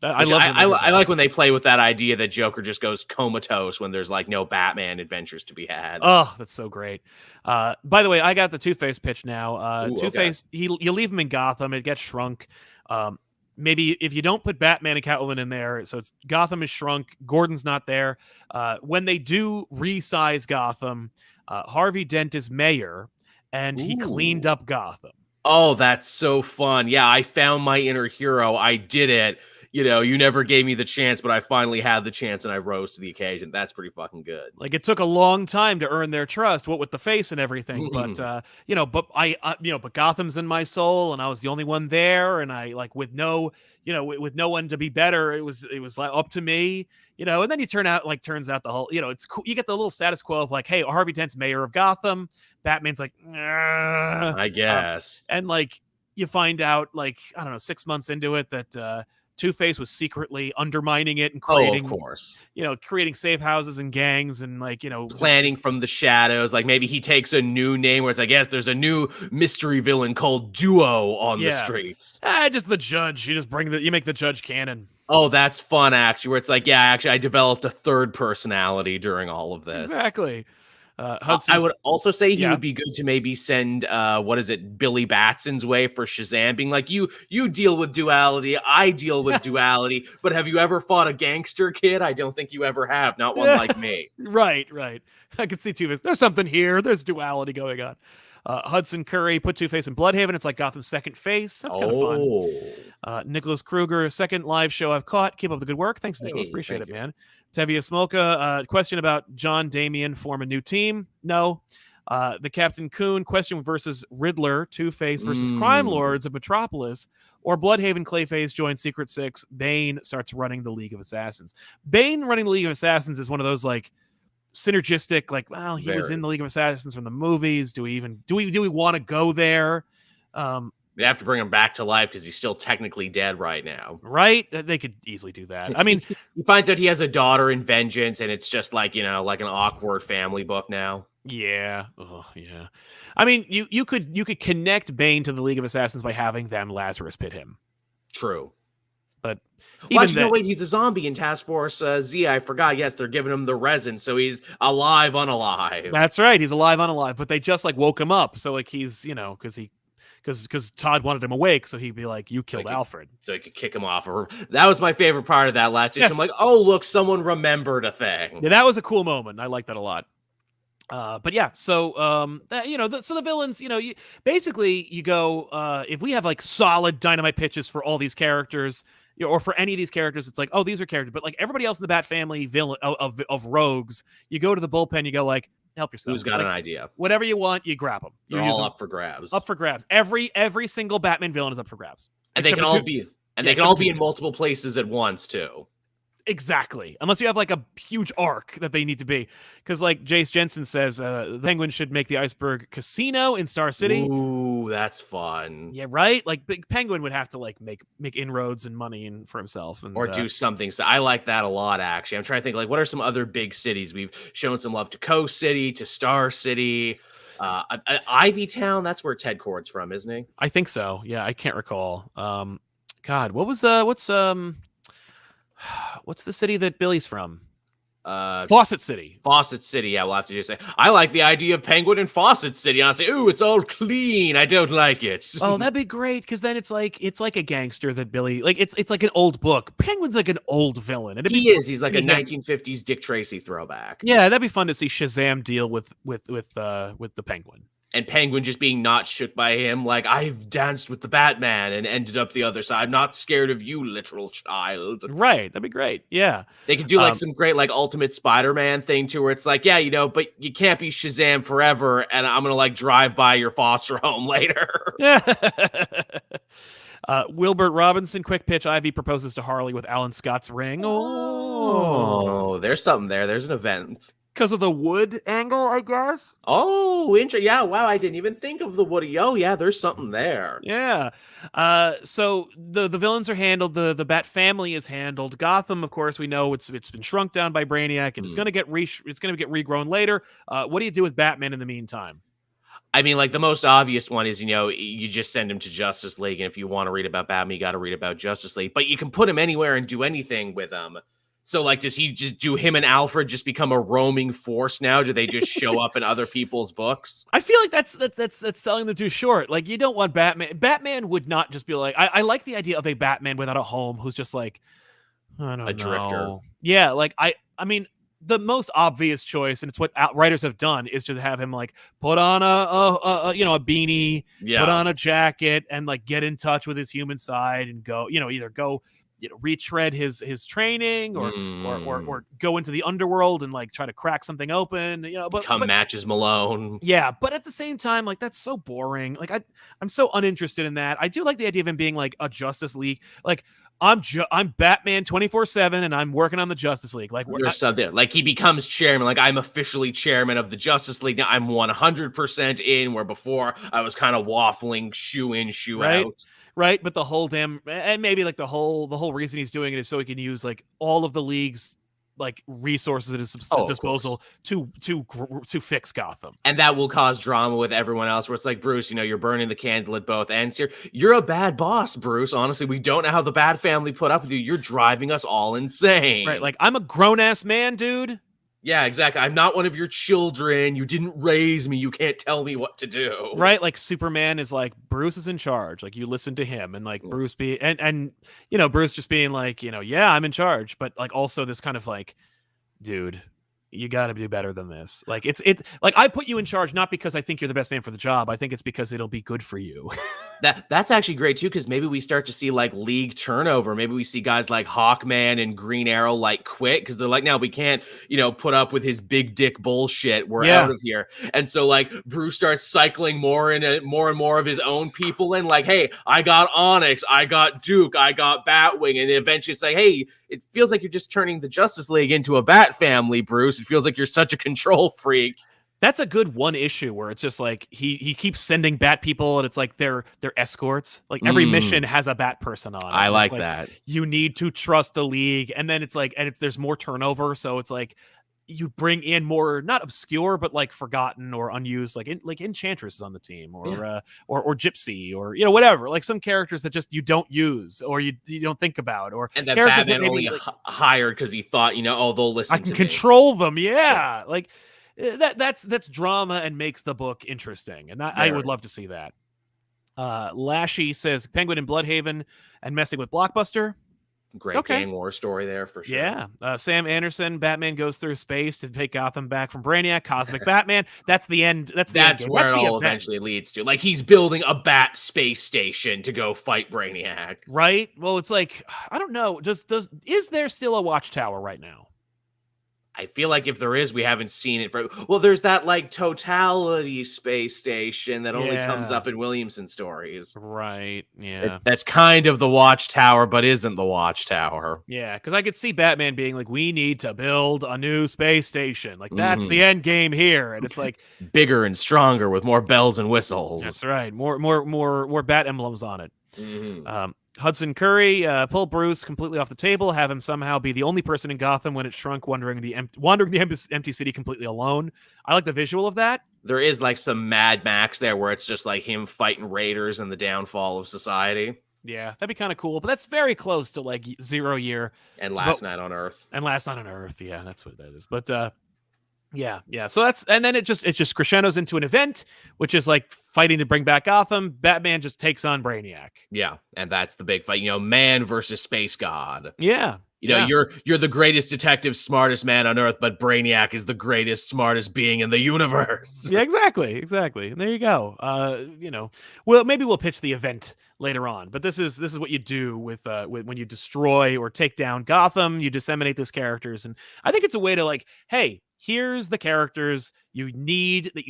I like when they play with that idea that Joker just goes comatose when there's like no Batman adventures to be had. Oh, that's so great. By the way, I got the Two-Face pitch now. Two-Face, you leave him in Gotham, it gets shrunk. Maybe if you don't put Batman and Catwoman in there, so Gotham is shrunk, Gordon's not there. When they do resize Gotham, Harvey Dent is mayor, and he cleaned up Gotham. Oh, that's so fun. Yeah, I found my inner hero. I did it. You never gave me the chance, but I finally had the chance and I rose to the occasion. That's pretty fucking good. Like, it took a long time to earn their trust, what with the face and everything. But, but Gotham's in my soul, and I was the only one there. And I with no one to be better, it was like up to me, and then turns out the whole, it's cool. You get the little status quo of like, hey, Harvey Dent's mayor of Gotham. Batman's like, I guess. And like, you find out 6 months into it that, Two-Face was secretly undermining it and creating, of course, creating safe houses and gangs and planning from the shadows. Like maybe he takes a new name where it's like, yes, there's a new mystery villain called Duo on the streets. Just the Judge. You make the Judge canon. Oh, that's fun, actually, where it's like, yeah, actually, I developed a third personality during all of this. Exactly. Hudson, I would also say he would be good to maybe send Billy Batson's way for Shazam, being like, you deal with duality, I deal with duality, but have you ever fought a gangster, kid? I don't think you ever have, not one like me. Right. I can see Two-Face. There's something here. There's duality going on. Hudson Curry put Two-Face in Bloodhaven. It's like Gotham's second face. That's kind of fun. Nicholas Kruger, second live show I've caught. Keep up the good work. Thanks, Nicholas. Appreciate it, man. Tevia Smolka, question about John Damian form a new team. No. The Captain Coon question versus Riddler, Two-Face versus Crime Lords of Metropolis, or Bloodhaven Clayface joins Secret Six. Bane starts running the League of Assassins. Bane running the League of Assassins is one of those synergistic, he was in the League of Assassins from the movies. Do we want to go there? They have to bring him back to life because he's still technically dead right now. Right? They could easily do that. I mean, he finds out he has a daughter in Vengeance, and it's just like an awkward family book now. Yeah. Oh, yeah. I mean, you could connect Bane to the League of Assassins by having them Lazarus pit him. True. But wait, he's a zombie in Task Force Z. I forgot. Yes, they're giving him the resin, so he's alive, unalive. That's right. He's alive, unalive. But they just woke him up, so he's because Todd wanted him awake, so he'd be like, "You killed Alfred," so he could kick him off. That was my favorite part of that last issue. I'm like, "Oh, look, someone remembered a thing." Yeah, that was a cool moment. I like that a lot. But yeah, so so the villains, you go if we have solid dynamite pitches for all these characters, or for any of these characters, it's like, oh, these are characters, but everybody else in the Bat family villain of rogues, you go to the bullpen, you go help Who's yourselves. got Like, an idea? whatever you want, you grab them. You They're use all them up for grabs. up for grabs. Every single Batman villain is up for grabs. And they Except can for all two. be Yeah, except for two in movies. multiple places at once too. Exactly. Unless you have like a huge arc that they need to be. Because like Jace Jensen says, the Penguin should make the Iceberg Casino in Star City. Ooh, that's fun. Yeah, right? Like Big Penguin would have to like make inroads and money and for himself. And Or do something. So I like that a lot, actually. I'm trying to think, like, what are some other big cities? We've shown some love to Coast City, to Star City, Ivy Town. That's where Ted Kord's from, isn't he? I think so. Yeah, I can't recall. God, what's the city that Billy's from? Fawcett City. Fawcett City. Yeah, we'll have to just say I like the idea of Penguin in Fawcett City. I'll say, ooh, it's all clean. I don't like it. Oh, that'd be great because then it's like a gangster that Billy like it's like an old book. Penguin's like an old villain. And He's like a 1950s Dick Tracy throwback. Yeah, that'd be fun to see Shazam deal with the Penguin. And Penguin just being not shook by him, like, I've danced with the Batman and ended up the other side. I'm not scared of you, literal child. Right, that'd be great. Yeah. They could do, like, some great, like, Ultimate Spider-Man thing, too, where it's like, yeah, you know, but you can't be Shazam forever, and I'm gonna, like, drive by your foster home later. Yeah. Wilbert Robinson, quick pitch. Ivy proposes to Harley with Alan Scott's ring. Oh, there's something there. There's an event. Because of the wood angle, I guess. Oh, interesting. Yeah, wow, I didn't even think of the Woody. Oh, yeah, there's something there. Yeah. So the villains are handled. The Bat family is handled. Gotham, of course, we know it's been shrunk down by Brainiac, and it's gonna get regrown later. What do you do with Batman in the meantime? I mean, like, the most obvious one is, you know, you just send him to Justice League, and if you want to read about Batman, you got to read about Justice League. But you can put him anywhere and do anything with him. So, like, does he just do him and Alfred just become a roaming force now? Do they just show up in other people's books? I feel like that's selling them too short. Like, you don't want Batman. Batman would not just be like, I like the idea of a Batman without a home who's just like, I don't know. A drifter. Yeah, like I mean, the most obvious choice, and it's what writers have done, is just have him like put on a beanie, put on a jacket, and like get in touch with his human side and go, either go retread his training or go into the underworld and like try to crack something open, but Matches Malone. Yeah, but at the same time, like that's so boring. Like I'm so uninterested in that. I do like the idea of him being like a Justice League. Like I'm Batman 24/7 and I'm working on the Justice League. Like there. Like he becomes chairman. Like I'm officially chairman of the Justice League now. I'm 100% in. Where before I was kind of waffling, shoe in, shoe out. Right, but the whole damn, and maybe like the whole reason he's doing it is so he can use like all of the league's like resources at his disposal to fix Gotham, and that will cause drama with everyone else. Where it's like, Bruce, you're burning the candle at both ends here. You're a bad boss, Bruce. Honestly, we don't know how the Bat family put up with you. You're driving us all insane. Right, like I'm a grown ass man, dude. Yeah, exactly. I'm not one of your children. You didn't raise me. You can't tell me what to do. Right? Like Superman is like, Bruce is in charge. Like you listen to him, and like Bruce Bruce just being like, yeah, I'm in charge. But like also this kind of like, dude, you got to do better than this. Like it's like I put you in charge not because I think you're the best man for the job. I think it's because it'll be good for you. That's actually great too, because maybe we start to see like league turnover. Maybe we see guys like Hawkman and Green Arrow like quit because they're like, now we can't, put up with his big dick bullshit. We're out of here. And so like Bruce starts cycling more and more of his own people in. Like, hey, I got Onyx, I got Duke, I got Batwing, and eventually it's like, hey, it feels like you're just turning the Justice League into a Bat family, Bruce. It feels like you're such a control freak. That's a good one issue where it's just like he keeps sending Bat people and it's like they're escorts. Like every mission has a Bat person on it. I like that. You need to trust the league, and then it's like, and there's more turnover, so it's like you bring in more not obscure but like forgotten or unused, like Enchantress is on the team, or Gypsy, or whatever, like some characters that just you don't use or you don't think about, or and that characters Batman that maybe only hired because he thought they'll listen. I can control them. Yeah, like. That's drama and makes the book interesting, and I would love to see that. Lashy says Penguin in Bloodhaven and messing with Blockbuster. Great gang war story there for sure. Yeah. Sam Anderson, Batman goes through space to take Gotham back from Brainiac. Cosmic Batman. That's the end. That's where it all eventually leads to. Like he's building a Bat space station to go fight Brainiac. Right. Well, it's like I don't know. Is there still a Watchtower right now? I feel like if there is, we haven't seen it for. Well, there's that like totality space station that only comes Yeah. up in Williamson stories. Right. Yeah. That's kind of the Watchtower, but isn't the Watchtower. Yeah, because I could see Batman being like, "We need to build a new space station. Like that's Hmm. the end game here." And it's like, Bigger and stronger with more bells and whistles. that's right, more bat emblems on it. Hmm. Hudson Curry, pull Bruce completely off the table, have him somehow be the only person in Gotham when it shrunk, wandering the empty city completely alone. I like the visual of that. There is like some Mad Max there where it's just like him fighting raiders and the downfall of society. Yeah, that'd be kind of cool. But that's very close to like 0 Year And Last Night on Earth. and Last Night on Earth. Yeah, that's what that is. But yeah. So that's, and then it just crescendos into an event, which is like fighting to bring back Gotham. Batman just takes on Brainiac. Yeah, and that's the big fight. Man versus space god. Yeah. You're the greatest detective, smartest man on Earth, but Brainiac is the greatest, smartest being in the universe. Yeah, exactly. And there you go. Well, maybe we'll pitch the event later on, but this is what you do with when you destroy or take down Gotham. You disseminate those characters, and I think it's a way to like, hey, here's the characters you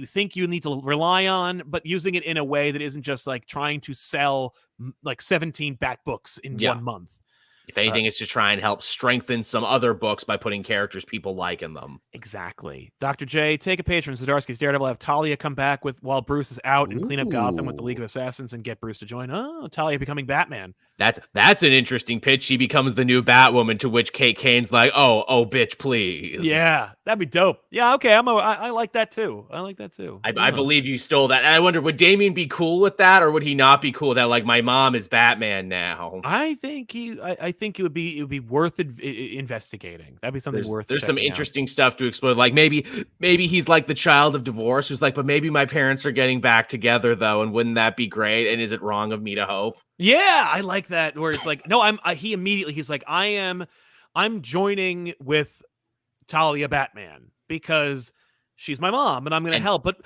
think you need to rely on, but using it in a way that isn't just like trying to sell like 17 Bat books in 1 month. If anything, it's to try and help strengthen some other books by putting characters people like in them. Exactly. Dr. J, take a page from Zdarsky's Daredevil. Have Talia come back while Bruce is out and clean up Gotham with the League of Assassins and get Bruce to join. Oh, Talia becoming Batman. That's an interesting pitch. She becomes the new Batwoman, to which Kate Kane's like, oh, bitch, please. Yeah, that'd be dope. Yeah, okay, I like that too. I believe you stole that. And I wonder, would Damian be cool with that, or would he not be cool with that? Like, my mom is Batman now. I think it would be worth investigating. That'd be something worth. There's some interesting stuff to explore. Like maybe he's like the child of divorce, who's like, but maybe my parents are getting back together though, and wouldn't that be great? And is it wrong of me to hope? Yeah, I like that. Where it's like, no, he's like, I'm joining with Talia Batman because she's my mom and I'm going to help, but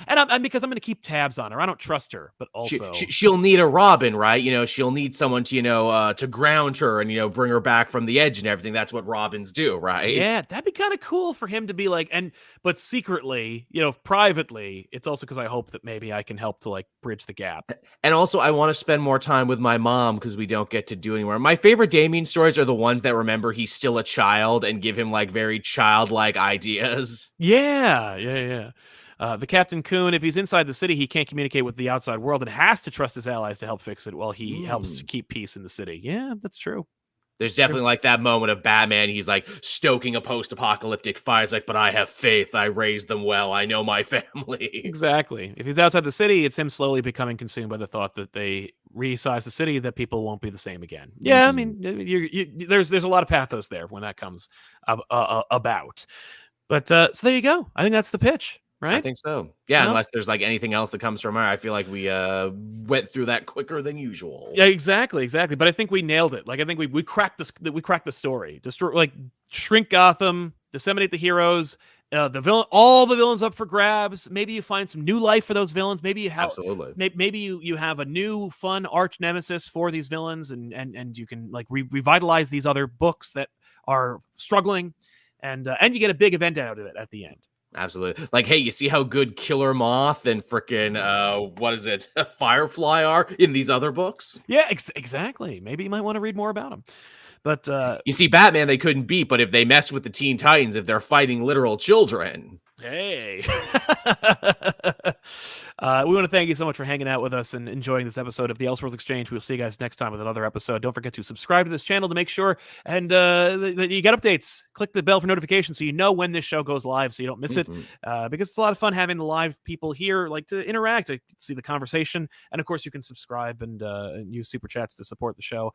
because I'm going to keep tabs on her. I don't trust her, but also she'll need a Robin, right? She'll need someone to, to ground her and, bring her back from the edge and everything. That's what Robins do, right? Yeah, that'd be kind of cool for him to be like, but secretly, privately, it's also because I hope that maybe I can help to like bridge the gap. And also I want to spend more time with my mom because we don't get to do anymore. My favorite Damian stories are the ones that remember he's still a child and give him like very childlike ideas. Yeah. The Captain Coon, if he's inside the city, he can't communicate with the outside world and has to trust his allies to help fix it while he helps keep peace in the city. Yeah, that's true. There's definitely like that moment of Batman. He's like stoking a post-apocalyptic fire. He's like, but I have faith. I raised them well. I know my family. Exactly. If he's outside the city, it's him slowly becoming consumed by the thought that they resize the city, that people won't be the same again. Yeah, I mean, there's a lot of pathos there when that comes about. But so there you go. I think that's the pitch. Right? I think so. Yeah, unless there's like anything else that comes from her. I feel like we went through that quicker than usual. Yeah, exactly. But I think we nailed it. Like I think we cracked the story. Shrink Gotham, disseminate the heroes, all the villains up for grabs. Maybe you find some new life for those villains. Maybe you have maybe you have a new fun arch nemesis for these villains, and you can like revitalize these other books that are struggling, and you get a big event out of it at the end. Absolutely. Like, hey, you see how good Killer Moth and frickin' Firefly are in these other books? Yeah, exactly. Maybe you might want to read more about them. But you see, Batman they couldn't beat, but if they messed with the Teen Titans, if they're fighting literal children. Hey. We want to thank you so much for hanging out with us and enjoying this episode of the Elseworlds Exchange. We'll see you guys next time with another episode. Don't forget to subscribe to this channel to make sure and that you get updates. Click the bell for notifications so you know when this show goes live so you don't miss it. Because it's a lot of fun having the live people here like to interact, to see the conversation. And of course, you can subscribe and use super chats to support the show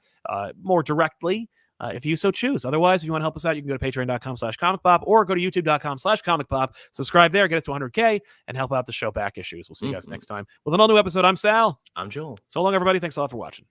more directly. If you so choose. Otherwise, if you want to help us out, you can go to patreon.com/comicpop or go to youtube.com/comicpop. Subscribe there, get us to 100K, and help out the show back issues. We'll see you guys next time with an all-new episode. I'm Sal. I'm Joel. So long, everybody. Thanks a lot for watching.